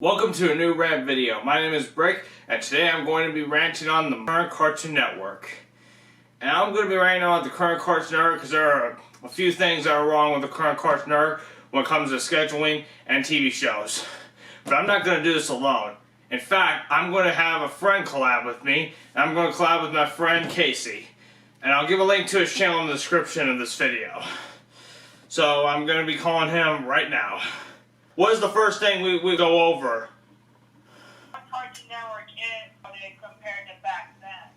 Welcome to a new rant video. My name is Brick, and today I'm going to be ranting on the current Cartoon Network. And I'm going to be ranting on the current Cartoon Network because there are a few things that are wrong with the current Cartoon Network when it comes to scheduling and TV shows. But I'm not going to do this alone. In fact, I'm going to have a friend collab with me, and I'm going to collab with my friend Casey. And I'll give a link to his channel in the description of this video. So I'm going to be calling him right now. What is the first thing we go over? Cartoon Network is compared to back then.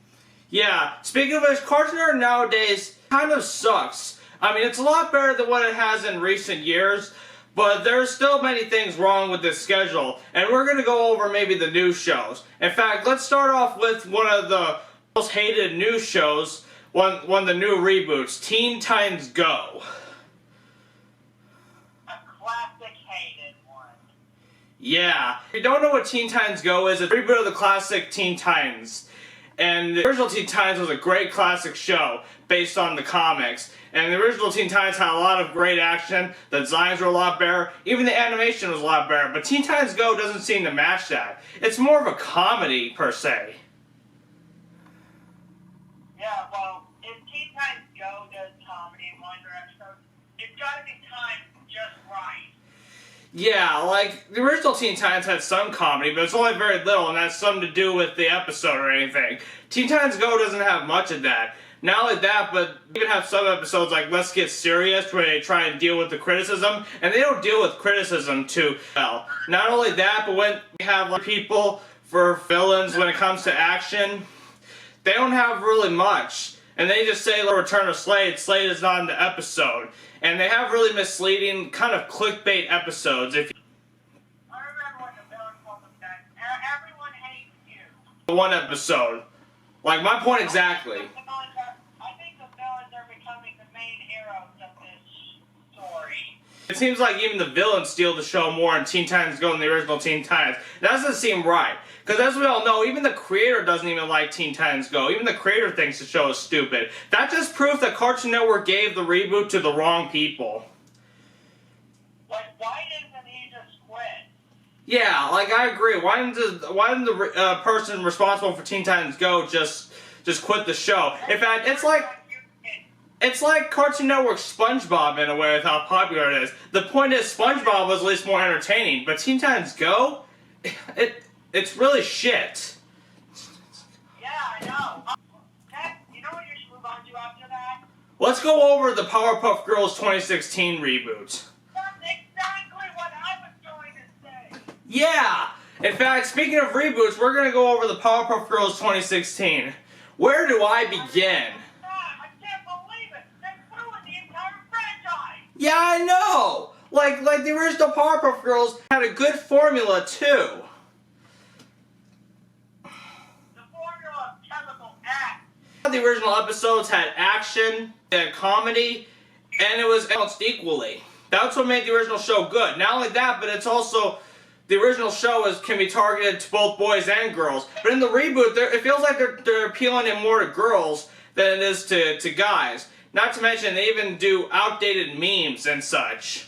Yeah, speaking of which, Cartoon Network nowadays kind of sucks. I mean, it's a lot better than what it has in recent years, but there's still many things wrong with this schedule, and we're going to go over maybe the new shows. In fact, let's start off with one of the most hated news shows, one of the new reboots, Teen Titans Go. Yeah. If you don't know what Teen Titans Go is, it's a reboot of the classic Teen Titans. And the original Teen Titans was a great classic show based on the comics. And the original Teen Titans had a lot of great action, the designs were a lot better, even the animation was a lot better. But Teen Titans Go doesn't seem to match that. It's more of a comedy, per se. Yeah, well, if Teen Titans Go does comedy in one direction, it's gotta be timed just right. Yeah, like, the original Teen Titans had some comedy, but it's only very little, and that's something to do with the episode or anything. Teen Titans Go doesn't have much of that. Not only that, but even have some episodes like Let's Get Serious, where they try and deal with the criticism, and they don't deal with criticism too well. Not only that, but when we have like, people for villains when it comes to action, they don't have really much. And they just say, Return of Slade. Slade is not in the episode. And they have really misleading, kind of clickbait episodes. If I remember when the villain told them that everyone hates you. One episode. Like, my point exactly. I think the villains are becoming the main heroes of this story. It seems like even the villains steal the show more in Teen Titans Go than the original Teen Titans. That doesn't seem right. Because as we all know, even the creator doesn't even like Teen Titans Go. Even the creator thinks the show is stupid. That just proves that Cartoon Network gave the reboot to the wrong people. Like, why doesn't he just quit? Yeah, like, I agree. Why didn't the person responsible for Teen Titans Go just quit the show? In fact, it's like Cartoon Network SpongeBob in a way with how popular it is. The point is, SpongeBob was at least more entertaining, but Teen Titans Go, it's really shit. Yeah, I know. You know what you should move on to after that? Let's go over the Powerpuff Girls 2016 reboot. That's exactly what I was going to say. Yeah! In fact, speaking of reboots, we're going to go over the Powerpuff Girls 2016. Where do I begin? I can't believe it. They ruined the entire franchise. Yeah, I know! Like the original Powerpuff Girls had a good formula, too. The original episodes had action, they had comedy, and it was balanced equally. That's what made the original show good. Not only that, but it's also, the original show can be targeted to both boys and girls. But in the reboot, it feels like they're appealing it more to girls than it is to guys. Not to mention, they even do outdated memes and such.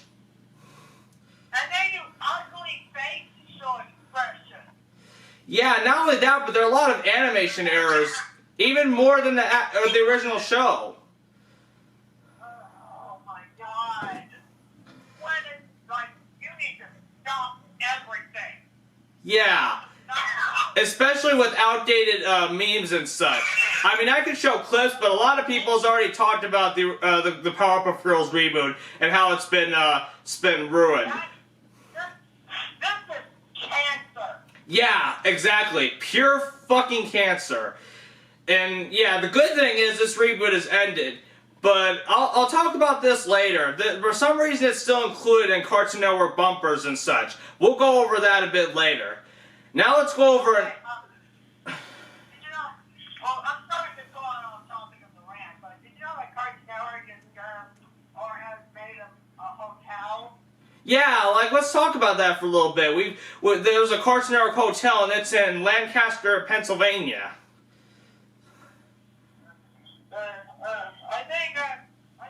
And they do ugly facial expressions. Yeah, not only that, but there are a lot of animation errors. Even more than the original show. Oh my god. You need to stop everything. Yeah. Especially with outdated memes and such. I mean, I could show clips, but a lot of people's already talked about the Powerpuff Girls reboot and how it's been ruined. This is cancer. Yeah, exactly. Pure fucking cancer. And yeah, the good thing is this reboot has ended, but I'll talk about this later. For some reason it's still included in Cartoon Network bumpers and such. We'll go over that a bit later. Now let's go over... I'm sorry to go on topic of the rant, but did you know that Cartoon Network has made a hotel? Yeah, like, let's talk about that for a little bit. There's a Cartoon Network hotel, and it's in Lancaster, Pennsylvania. I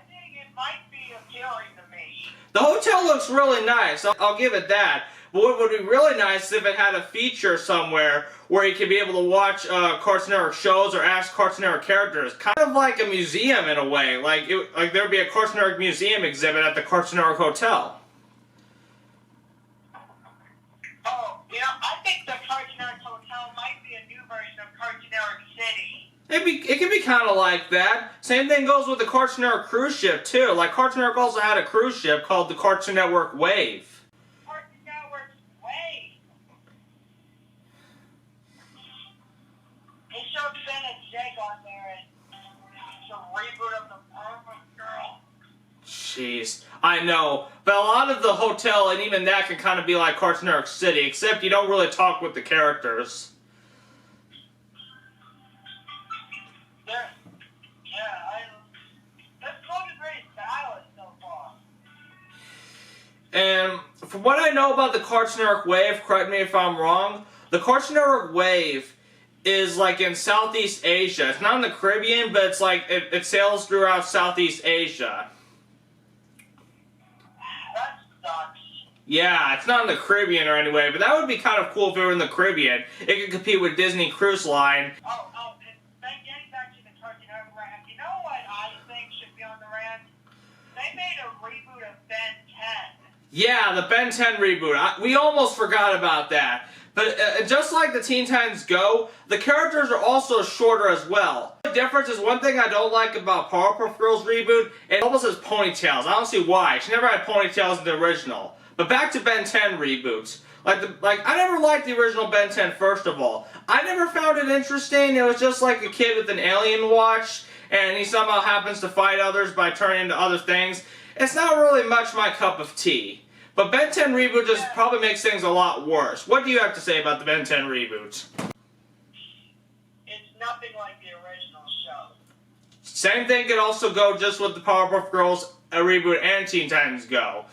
think it might be appealing to me. The hotel looks really nice, I'll give it that. But what would be really nice is if it had a feature somewhere where you could be able to watch Cartoon Network shows or ask Cartoon Network characters. Kind of like a museum in a way. Like there would be a Cartoon Network museum exhibit at the Cartoon Network Hotel. Oh, you know, I think the Cartoon Network Hotel might be a new version of Cartoon Network City. It can be kind of like that. Same thing goes with the Cartoon Network cruise ship too. Like Cartoon Network also had a cruise ship called the Cartoon Network Wave. Cartoon Network's Wave. They showed Finn and Jake on there, and it's a reboot of the Perfect Girl. Jeez, I know. But a lot of the hotel and even that can kind of be like Cartoon Network City, except you don't really talk with the characters. And from what I know about the Cartoon Network Wave, correct me if I'm wrong, the Cartoon Network Wave is like in Southeast Asia. It's not in the Caribbean, but it's like it sails throughout Southeast Asia. That sucks. Yeah, it's not in the Caribbean or anyway, but that would be kind of cool if it were in the Caribbean. It could compete with Disney Cruise Line. And getting back to the Cartoon Network Rant, you know what I think should be on the Rant? They made a reboot of Ben 10. Yeah, the Ben 10 reboot. We almost forgot about that. But just like the Teen Titans Go, the characters are also shorter as well. The difference is one thing I don't like about Powerpuff Girls reboot, it almost has ponytails. I don't see why. She never had ponytails in the original. But back to Ben 10 reboots. I never liked the original Ben 10 first of all. I never found it interesting. It was just like a kid with an alien watch, and he somehow happens to fight others by turning into other things. It's not really much my cup of tea. But Ben 10 reboot just probably makes things a lot worse. What do you have to say about the Ben 10 reboot? It's nothing like the original show. Same thing could also go just with the Powerpuff Girls reboot and Teen Titans Go.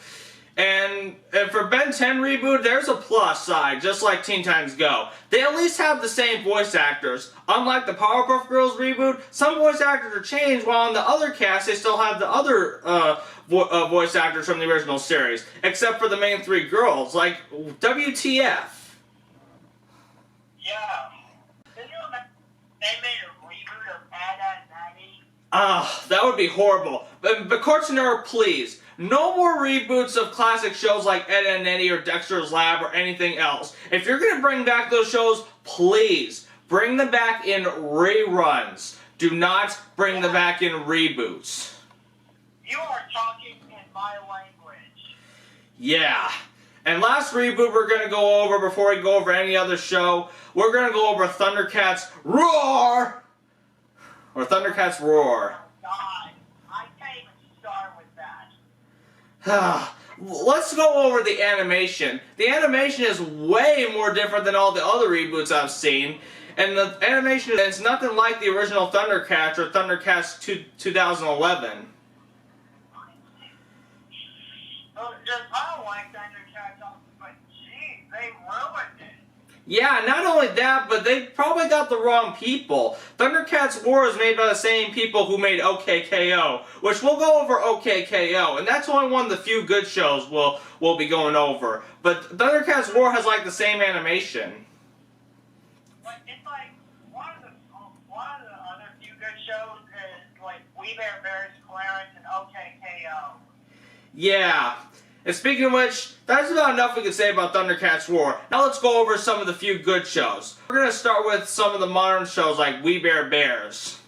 And for Ben 10 reboot, there's a plus side, just like Teen Titans Go. They at least have the same voice actors. Unlike the Powerpuff Girls reboot, some voice actors are changed, while in the other cast, they still have the other voice actors from the original series. Except for the main three girls, like WTF. Yeah. Did you remember they made a reboot of Ada and Natty? That would be horrible. But Cartoon Network, please. No more reboots of classic shows like Ed and Eddie or Dexter's Lab or anything else. If you're going to bring back those shows, please bring them back in reruns. Do not bring them back in reboots. You are talking in my language. Yeah. And last reboot we're going to go over before we go over any other show, we're going to go over Thundercats Roar! Or Thundercats Roar. God, I can't even start with that. Let's go over the animation. The animation is way more different than all the other reboots I've seen. And the animation is nothing like the original Thundercats or Thundercats 2011. I don't like Thundercats, but geez, they ruined it. Yeah, not only that, but they probably got the wrong people. Thundercats War is made by the same people who made OKKO, which we'll go over OKKO, and that's only one of the few good shows we'll be going over. But Thundercats War has like the same animation. But it's like one of the other few good shows is like We Bare Bears, Clarence, and OKKO. Yeah. And speaking of which, that's about enough we can say about Thundercats Roar. Now let's go over some of the few good shows. We're going to start with some of the modern shows like We Bare Bears.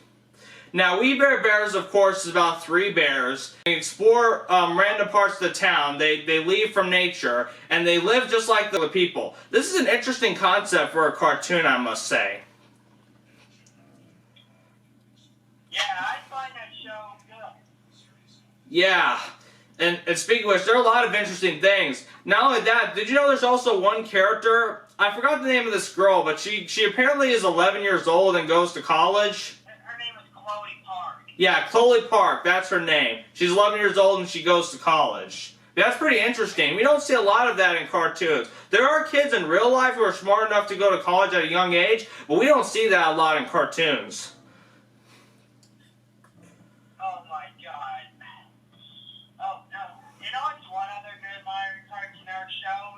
Now, We Bare Bears, of course, is about three bears. They explore random parts of the town. They leave from nature, and they live just like the people. This is an interesting concept for a cartoon, I must say. Yeah, I find that show good. Yeah. And speaking of which, there are a lot of interesting things. Not only that, did you know there's also one character? I forgot the name of this girl, but she apparently is 11 years old and goes to college. Her name is Chloe Park. Yeah, Chloe Park, that's her name. She's 11 years old and she goes to college. That's pretty interesting. We don't see a lot of that in cartoons. There are kids in real life who are smart enough to go to college at a young age, but we don't see that a lot in cartoons. Oh my god. Oh no. You know what's one other good modern Cartoon Network show?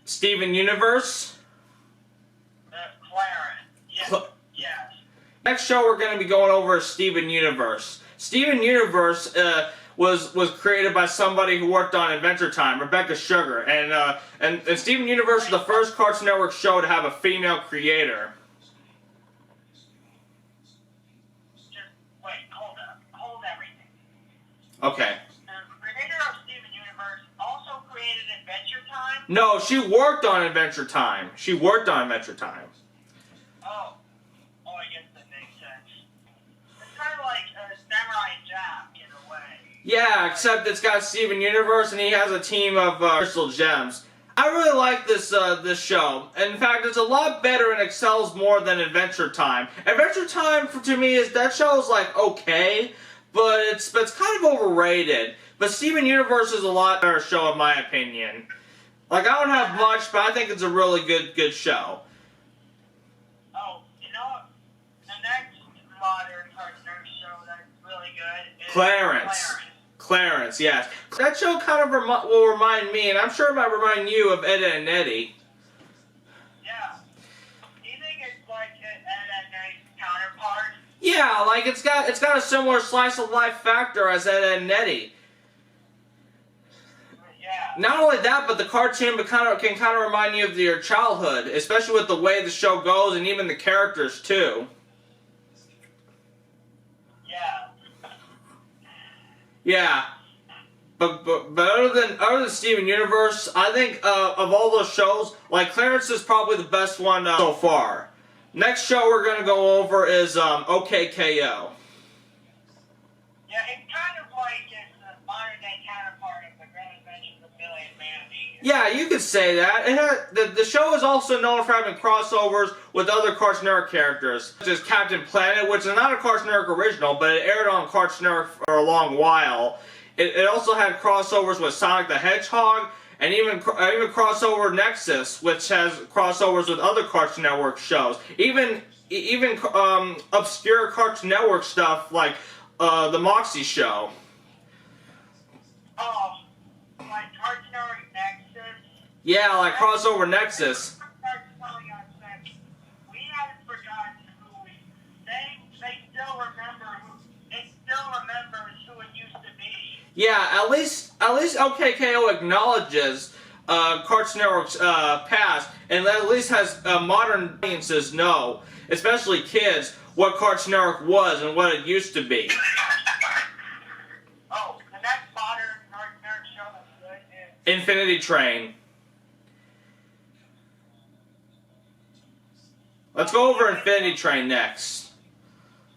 Steven Universe. Clarence. Yes. Next show we're going to be going over is Steven Universe. Steven Universe was created by somebody who worked on Adventure Time, Rebecca Sugar, and Steven Universe is the first Cartoon Network show to have a female creator. Just wait, hold everything. Okay. The creator of Steven Universe also created Adventure Time? No, she worked on Adventure Time. She worked on Adventure Time. Oh, I guess that makes sense. It's kind of like Samurai Jack in a way. Yeah, except it's got Steven Universe and he has a team of crystal gems. I really like this show. In fact, it's a lot better and excels more than Adventure Time. Adventure Time, to me, that show is like okay, but it's kind of overrated. But Steven Universe is a lot better show in my opinion. Like, I don't have much, but I think it's a really good show. Oh, you know what? The next modern Cartoon Network show that's really good is Clarence, yes. That show kind of will remind me, and I'm sure it might remind you, of Ed, Edd n Eddy. Yeah. Do you think it's like Ed, Edd n Eddy's counterpart? Yeah, like it's got a similar slice of life factor as Ed, Edd n Eddy. Yeah. Not only that, but the cartoon can kind of remind you of your childhood, especially with the way the show goes and even the characters too. Yeah. Yeah. But other than Steven Universe, I think of all those shows, like Clarence is probably the best one so far. Next show we're gonna go over is OKKO. Yeah, it's kind of like it's a modern day counterpart of the Grand Adventures of Billy and Mandy. Yeah, you could say that. The show is also known for having crossovers with other Cartoon Network characters, such as Captain Planet, which is not a Cartoon Network original, but it aired on Cartoon Network for a long while. It also had crossovers with Sonic the Hedgehog, and even crossover Nexus, which has crossovers with other Cartoon Network shows. Even obscure Cartoon Network stuff like the Moxie Show. Oh, like Cartoon Network Nexus? Yeah, like crossover Nexus. We haven't forgotten who they still remembers who it used to be. Yeah, at least OKKO acknowledges Cartoon Network's past, and at least has modern audiences know, especially kids, what Cartoon Network was and what it used to be. Oh, the next modern Cartoon Network show that's good is Infinity Train. Let's go over Infinity Train next.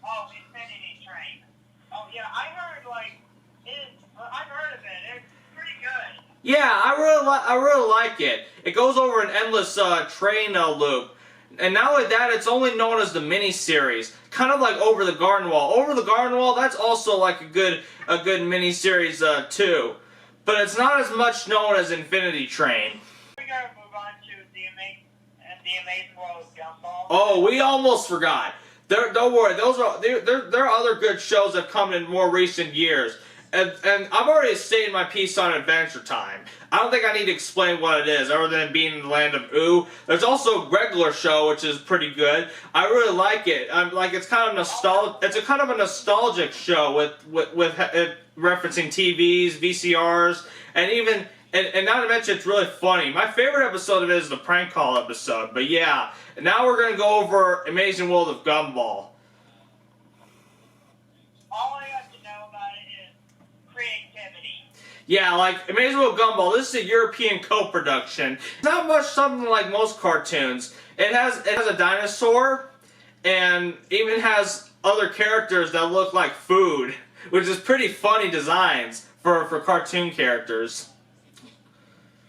Oh, Infinity Train. Oh yeah, I've heard of it. It's pretty good. Yeah, I really like it. It goes over an endless train loop. And not only that, it's only known as the mini-series. Kind of like Over the Garden Wall. Over the Garden Wall, that's also like a good mini-series too. But it's not as much known as Infinity Train. We gotta move on to the Amazing World of Gumball. Oh, we almost forgot. Don't worry, there are other good shows that have come in more recent years. And I've already stated my piece on Adventure Time. I don't think I need to explain what it is, other than being in the land of ooh. There's also a regular show, which is pretty good. I really like it. It's kind of nostalgic. It's a kind of a nostalgic show with referencing TVs, VCRs, and not to mention it's really funny. My favorite episode of it is the prank call episode. But yeah, now we're gonna go over Amazing World of Gumball. All I have to know about it is creativity. Yeah, like Amazing World of Gumball, this is a European co-production. It's not much something like most cartoons. It has a dinosaur, and even has other characters that look like food, which is pretty funny designs for cartoon characters.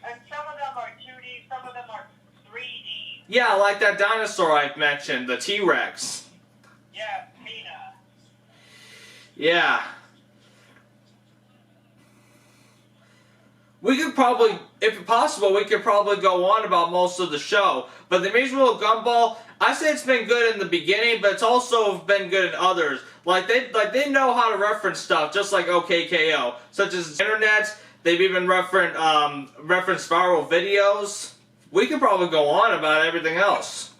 And some of them are 2D, some of them are 3D. Yeah, like that dinosaur I've mentioned, the T-Rex. Yeah, Mina. Yeah. We could probably, if possible, we could probably go on about most of the show. But the Amazing World of Gumball, I say it's been good in the beginning, but it's also been good in others. Like they know how to reference stuff, just like OKKO, such as the internet. They've even referenced viral videos we could probably go on about everything else.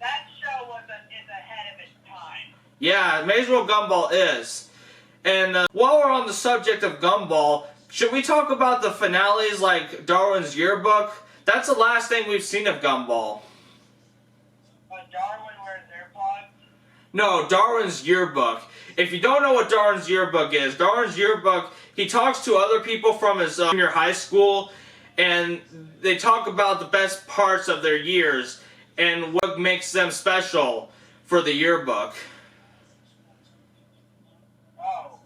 That show is ahead of its time. Yeah, may as well Gumball is. And while we're on the subject of Gumball, should we talk about the finales like Darwin's Yearbook? That's the last thing we've seen of Gumball. Darwin wears earplugs? No, Darwin's Yearbook. If you don't know what Darwin's Yearbook is, Darwin's Yearbook, he talks to other people from his junior high school, and they talk about the best parts of their years and what makes them special for the yearbook. Oh,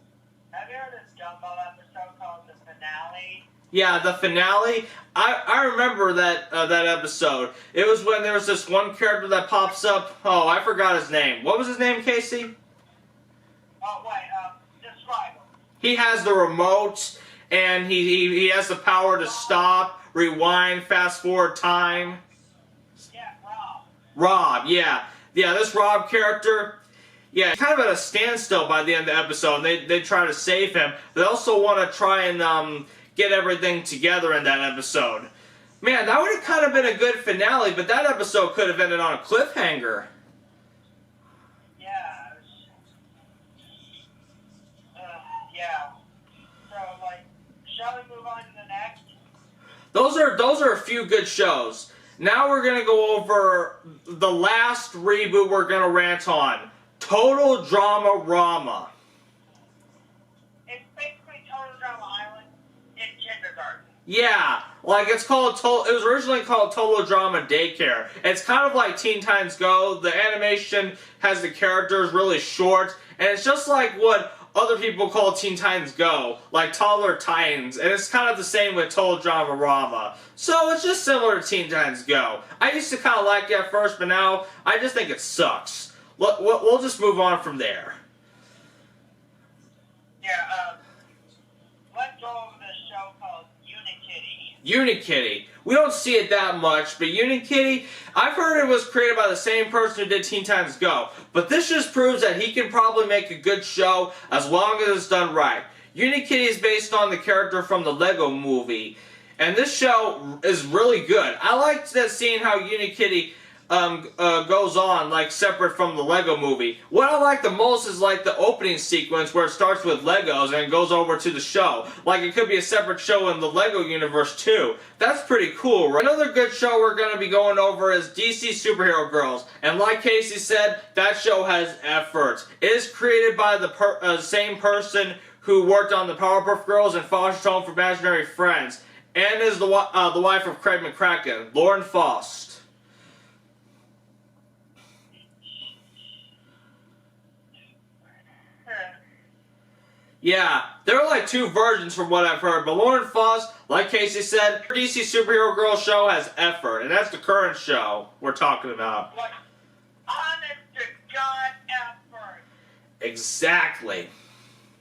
have you heard of this Gumball episode called The Finale? Yeah, the finale. I remember that episode. It was when there was this one character that pops up. Oh, I forgot his name. What was his name, Casey? Oh, wait, describe him. He has the remote, and he has the power to stop, rewind, fast forward time. Yeah, Rob. Rob, yeah. Yeah, this Rob character, yeah, kind of at a standstill by the end of the episode. They try to save him. They also want to try and get everything together in that episode. Man, that would have kind of been a good finale, but that episode could have ended on a cliffhanger. Yeah. Yeah. So, like, shall we move on to the next? Those are a few good shows. Now we're going to go over the last reboot we're going to rant on. Total Drama Rama. It's basically Total Drama Island in kindergarten. Yeah, like it was originally called Total Drama Daycare. It's kind of like Teen Titans Go. The animation has the characters really short, and it's just like what other people call Teen Titans Go, like Toddler Titans, and it's kind of the same with Total Drama Rama. So it's just similar to Teen Titans Go. I used to kind of like it at first, but now I just think it sucks. We'll just move on from there. Yeah, let's go over this show called Unikitty. Unikitty. We don't see it that much, but Unikitty, I've heard it was created by the same person who did Teen Titans Go. But this just proves that he can probably make a good show as long as it's done right. Unikitty is based on the character from the Lego movie. And this show is really good. I liked that seeing how Unikitty goes on, like, separate from the Lego movie. What I like the most is, like, the opening sequence where it starts with Legos and goes over to the show. Like, it could be a separate show in the Lego universe, too. That's pretty cool, right? Another good show we're going to be going over is DC Superhero Girls. And like Casey said, that show has effort. It is created by the same person who worked on the Powerpuff Girls and Foster Home for Imaginary Friends. And is the wife of Craig McCracken, Lauren Faust. Yeah, there are like two versions from what I've heard, but Lauren Faust, like Casey said, her DC Superhero Girl show has effort, and that's the current show we're talking about. Like, honest to God effort. Exactly.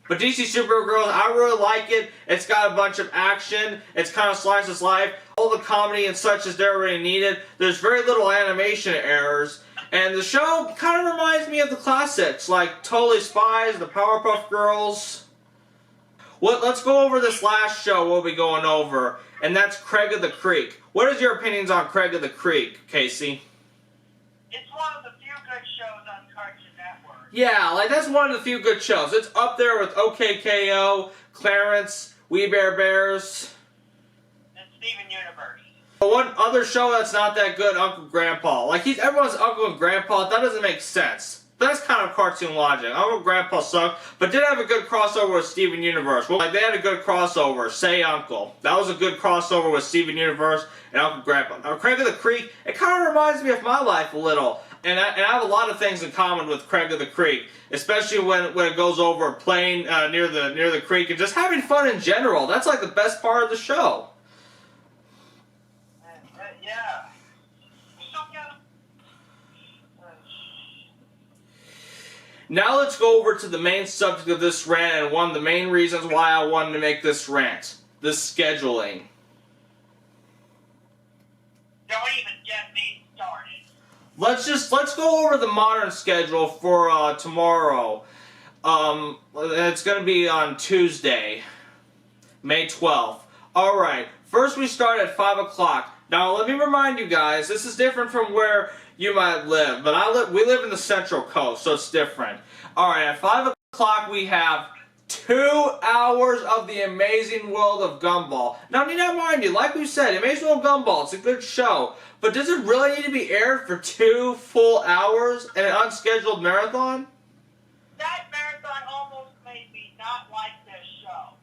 But DC Superhero Girls, I really like it. It's got a bunch of action. It's kind of slice of life. All the comedy and such is there really needed. There's very little animation errors. And the show kind of reminds me of the classics, like Totally Spies, the Powerpuff Girls. Well, let's go over this last show we'll be going over, and that's Craig of the Creek. What is your opinions on Craig of the Creek, Casey? It's one of the few good shows on Cartoon Network. Yeah, like that's one of the few good shows. It's up there with OKKO, Clarence, We Bare Bears, and Steven Universe. But one other show that's not that good, Uncle Grandpa. Like, everyone's Uncle and Grandpa. That doesn't make sense. That's kind of cartoon logic. Uncle Grandpa sucked, but did have a good crossover with Steven Universe. Well, like, they had a good crossover. Say Uncle. That was a good crossover with Steven Universe and Uncle Grandpa. Now, Craig of the Creek, it kind of reminds me of my life a little. And I have a lot of things in common with Craig of the Creek, especially when it goes over playing near the creek and just having fun in general. That's like the best part of the show. Yeah. Now let's go over to the main subject of this rant and one of the main reasons why I wanted to make this rant. The scheduling. Don't even get me started. Let's go over the modern schedule for tomorrow. It's going to be on Tuesday, May 12th. Alright, first we start at 5 o'clock. Now, let me remind you guys, this is different from where you might live, but we live in the Central Coast, so it's different. Alright, at 5 o'clock we have 2 hours of the Amazing World of Gumball. Now, need I mind you, like we said, Amazing World of Gumball, it's a good show, but does it really need to be aired for 2 full hours in an unscheduled marathon? That marathon almost made me not like this show.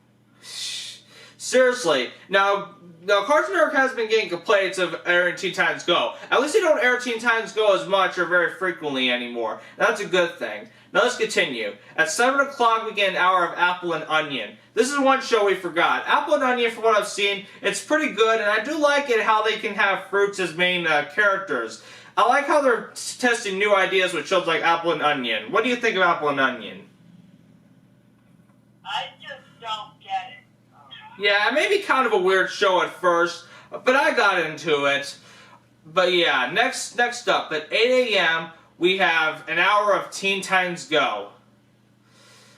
Seriously. Now Cartoon Network has been getting complaints of airing Teen Titans Go. At least they don't air Teen Titans Go as much or very frequently anymore. That's a good thing. Now let's continue. At 7 o'clock we get an hour of Apple and Onion. This is one show we forgot. Apple and Onion, from what I've seen, it's pretty good, and I do like it how they can have fruits as main characters. I like how they're testing new ideas with shows like Apple and Onion. What do you think of Apple and Onion? I just don't get it. Yeah, it may be kind of a weird show at first, but I got into it. But yeah, next up, at 8 a.m., we have an hour of Teen Titans Go.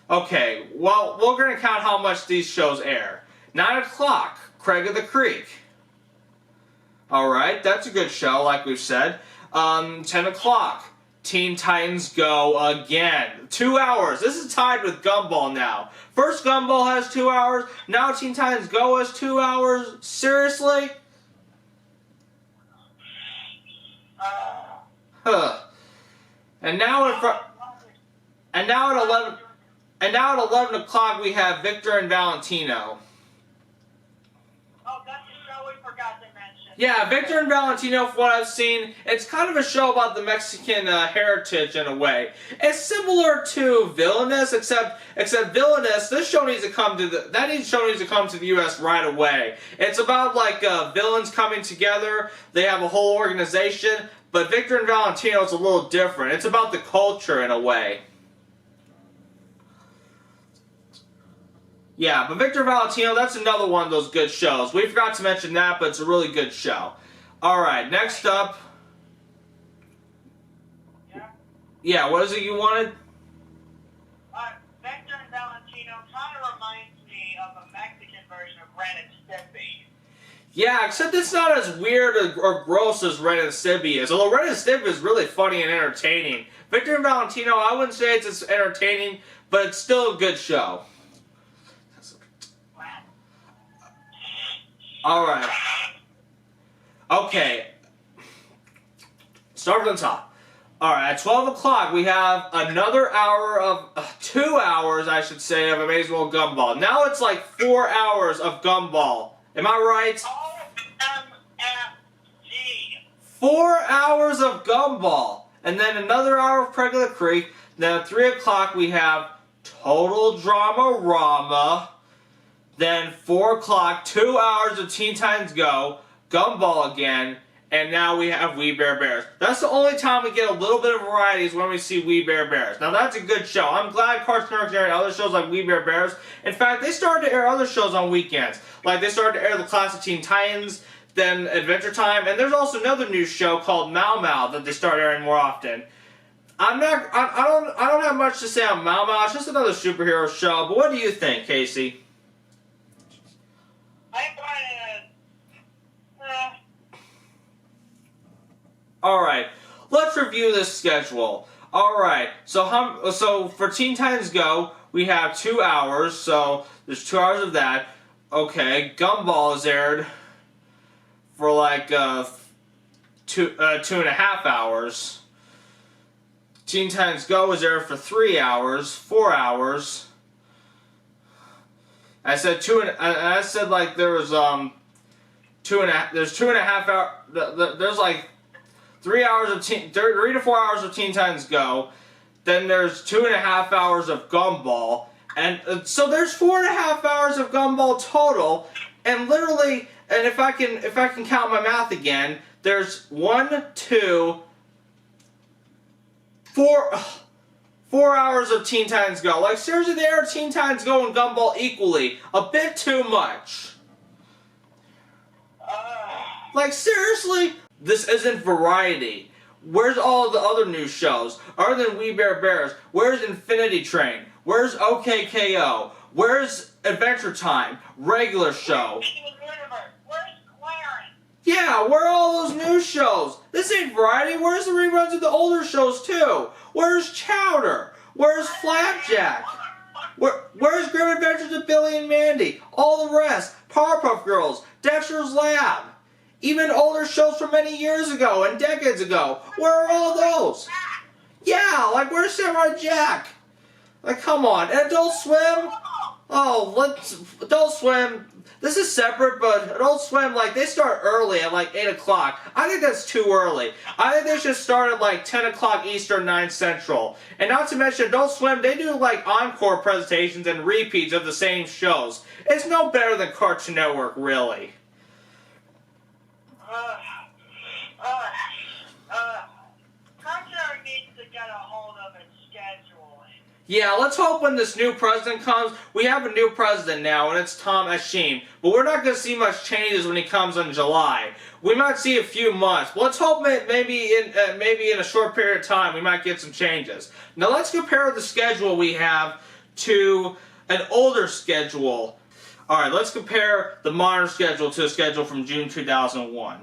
Okay, well, we're going to count how much these shows air. 9 o'clock, Craig of the Creek. Alright, that's a good show, like we've said. 10 o'clock, Teen Titans Go again. 2 hours. This is tied with Gumball now. First Gumball has 2 hours. Now Teen Titans Go has 2 hours. Seriously? Huh. And now at 11 o'clock we have Victor and Valentino. Oh, that's a show we forgot to mention. Yeah, Victor and Valentino, from what I've seen, it's kind of a show about the Mexican heritage in a way. It's similar to Villainous, except Villainous, this show needs to come to the U.S. right away. It's about like villains coming together. They have a whole organization, but Victor and Valentino is a little different. It's about the culture in a way. Yeah, but Victor Valentino, that's another one of those good shows. We forgot to mention that, but it's a really good show. Alright, next up. Yeah, what is it you wanted? Victor and Valentino kind of reminds me of a Mexican version of Rant and Stimpy. Yeah, except it's not as weird or gross as Ren and Stimpy is. Although Ren and Stimpy is really funny and entertaining. Victor and Valentino, I wouldn't say it's as entertaining, but it's still a good show. Alright. Okay. Start from the top. Alright, at 12 o'clock we have another hour of, 2 hours I should say, of Amazing World Gumball. Now it's like 4 hours of Gumball. Am I right? OMG. 4 hours of Gumball. And then another hour of Craig of the Creek. Then at 3 o'clock we have Total Drama-Rama. Then 4 o'clock, 2 hours of Teen Titans Go, Gumball again, and now we have We Bare Bears. That's the only time we get a little bit of variety is when we see We Bare Bears. Now that's a good show. I'm glad Cartoon Network's airing other shows like We Bare Bears. In fact, they started to air other shows on weekends. Like they started to air the classic Teen Titans, then Adventure Time, and there's also another new show called Mau Mau that they start airing more often. I don't have much to say on Mau Mau. It's just another superhero show. But what do you think, Casey? Alright, let's review this schedule. Alright, so for Teen Titans Go, we have 2 hours, so there's 2 hours of that. Okay, Gumball is aired for like 2.5 hours. Teen Titans Go is aired for 3 hours, 4 hours. I said like there was 2.5 hours. There's like 3 to 4 hours of Teen Titans Go. Then there's 2.5 hours of Gumball, and so there's 4.5 hours of Gumball total. And literally, and if I can count my math again, there's 1, 2, 4 hours of Teen Titans Go. Like, seriously, they air Teen Titans Go and Gumball equally. A bit too much. Like, seriously? This isn't variety. Where's all the other new shows? Other than We Bare Bears, where's Infinity Train? Where's OKKO? Where's Adventure Time? Regular show. Where's Clarence? Yeah, where are all those new shows? This ain't variety. Where's the reruns of the older shows too? Where's Chowder? Where's Flapjack? Where's Grim Adventures of Billy and Mandy? All the rest. Powerpuff Girls. Dexter's Lab. Even older shows from many years ago and decades ago. Where are all those? Yeah, like where's Samurai Jack? Like come on. And Adult Swim? Oh, Adult Swim. This is separate, but Adult Swim, like, they start early at, like, 8 o'clock. I think that's too early. I think they should start at, like, 10 o'clock Eastern, 9 Central. And not to mention, Adult Swim, they do, like, encore presentations and repeats of the same shows. It's no better than Cartoon Network, really. Cartoon Network needs to get a hold of its scheduling. Yeah, let's hope when this new president comes, we have a new president now, and it's Tom Ashim. But we're not going to see much changes when he comes in July. We might see a few months. But let's hope maybe in a short period of time we might get some changes. Now let's compare the schedule we have to an older schedule. Alright, let's compare the modern schedule to a schedule from June 2001.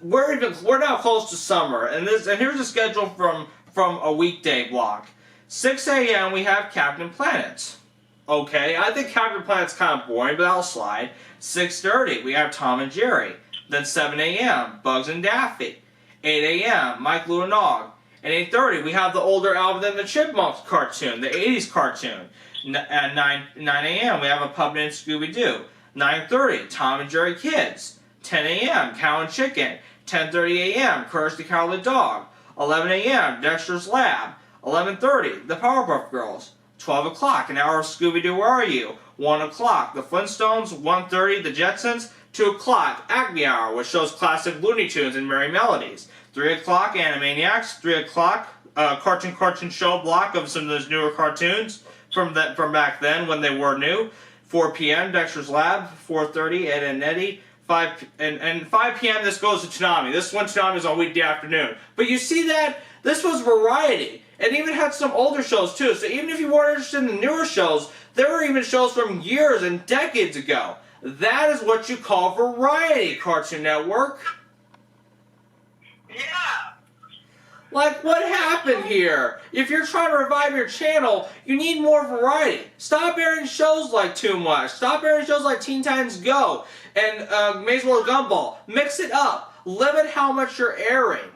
We're now close to summer, and here's the schedule from a weekday block. 6 a.m. we have Captain Planet. Okay, I think Captain Planet's kind of boring, but I'll slide. 6:30 we have Tom and Jerry. Then 7 a.m. Bugs and Daffy. 8 a.m. Mike, Lou, and Og. And 8:30 we have the older Alvin and the Chipmunks cartoon, the 80s cartoon. At 9 a.m. we have a pup named Scooby-Doo. 9:30 Tom and Jerry Kids. 10 a.m. Cow and Chicken. 10:30 a.m. Courage the Cowardly Dog. 11 a.m. Dexter's Lab. 11:30 The Powerpuff Girls. 12 o'clock An Hour of Scooby-Doo, Where Are You? 1 o'clock The Flintstones. 1:30 The Jetsons. 2 o'clock Acme Hour, which shows classic Looney Tunes and Merry Melodies. 3 o'clock Animaniacs. 3 o'clock Cartoon Show block of some of those newer cartoons from back then when they were new. 4 p.m. Dexter's Lab. 4:30 Ed and Eddie. 5 p.m. this goes to Toonami. This one Toonami is on weekday afternoon. But you see that? This was variety. And even had some older shows too. So even if you weren't interested in the newer shows, there were even shows from years and decades ago. That is what you call variety, Cartoon Network. Yeah. Like, what happened here? If you're trying to revive your channel, you need more variety. Stop airing shows like Too Much. Stop airing shows like Teen Titans Go and Maisel Gumball. Mix it up. Limit how much you're airing.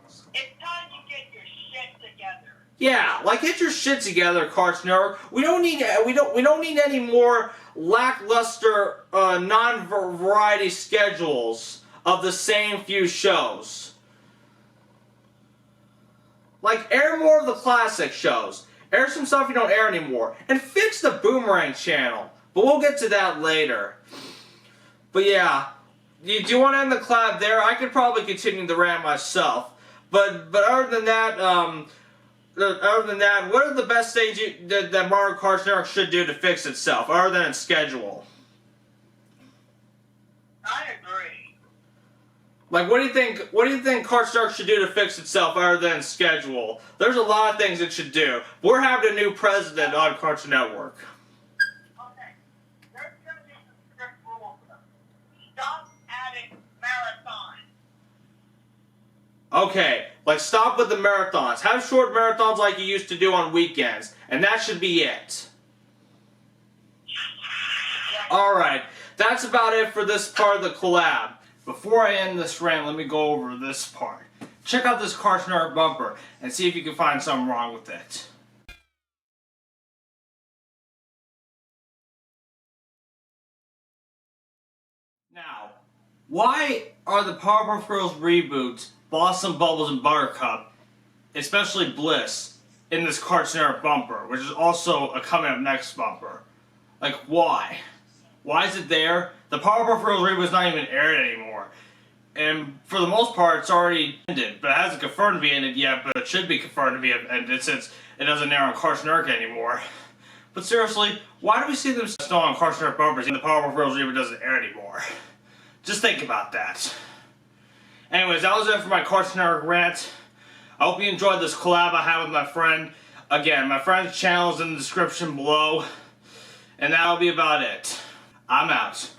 It's time to get your shit together. Yeah, like get your shit together, Cartoon Network. We don't need any more lackluster non-variety schedules of the same few shows. Like, air more of the classic shows. Air some stuff you don't air anymore. And fix the Boomerang channel. But we'll get to that later. But yeah, do you want to end the collab there? I could probably continue the rant myself. But other than that, what are the best things that Mario Cartoon Network should do to fix itself, other than its schedule? I agree. Like, what do you think Cartoon Network should do to fix itself, other than its schedule? There's a lot of things it should do. We're having a new president on Cartoon Network. Okay. There's going to be some strict rules. Stop adding marathons. Okay, like stop with the marathons. Have short marathons like you used to do on weekends. And that should be it. Alright, that's about it for this part of the collab. Before I end this rant, let me go over this part. Check out this Cartoon Network bumper and see if you can find something wrong with it. Now, why are the Powerpuff Girls reboots, Blossom, Bubbles, and Buttercup, especially Bliss, in this Cartoon Network bumper, which is also a coming up next bumper? Like, why? Why is it there? The Powerpuff Girls reboot is not even aired anymore. And for the most part, it's already ended. But it hasn't confirmed to be ended yet, but it should be confirmed to be ended since it doesn't air on Cartoon Network anymore. But seriously, why do we see them still on Cartoon Network bumpers and the Powerpuff Girls reboot doesn't air anymore? Just think about that. Anyways, that was it for my Cartoon Network rant. I hope you enjoyed this collab I had with my friend. Again, my friend's channel is in the description below. And that'll be about it. I'm out.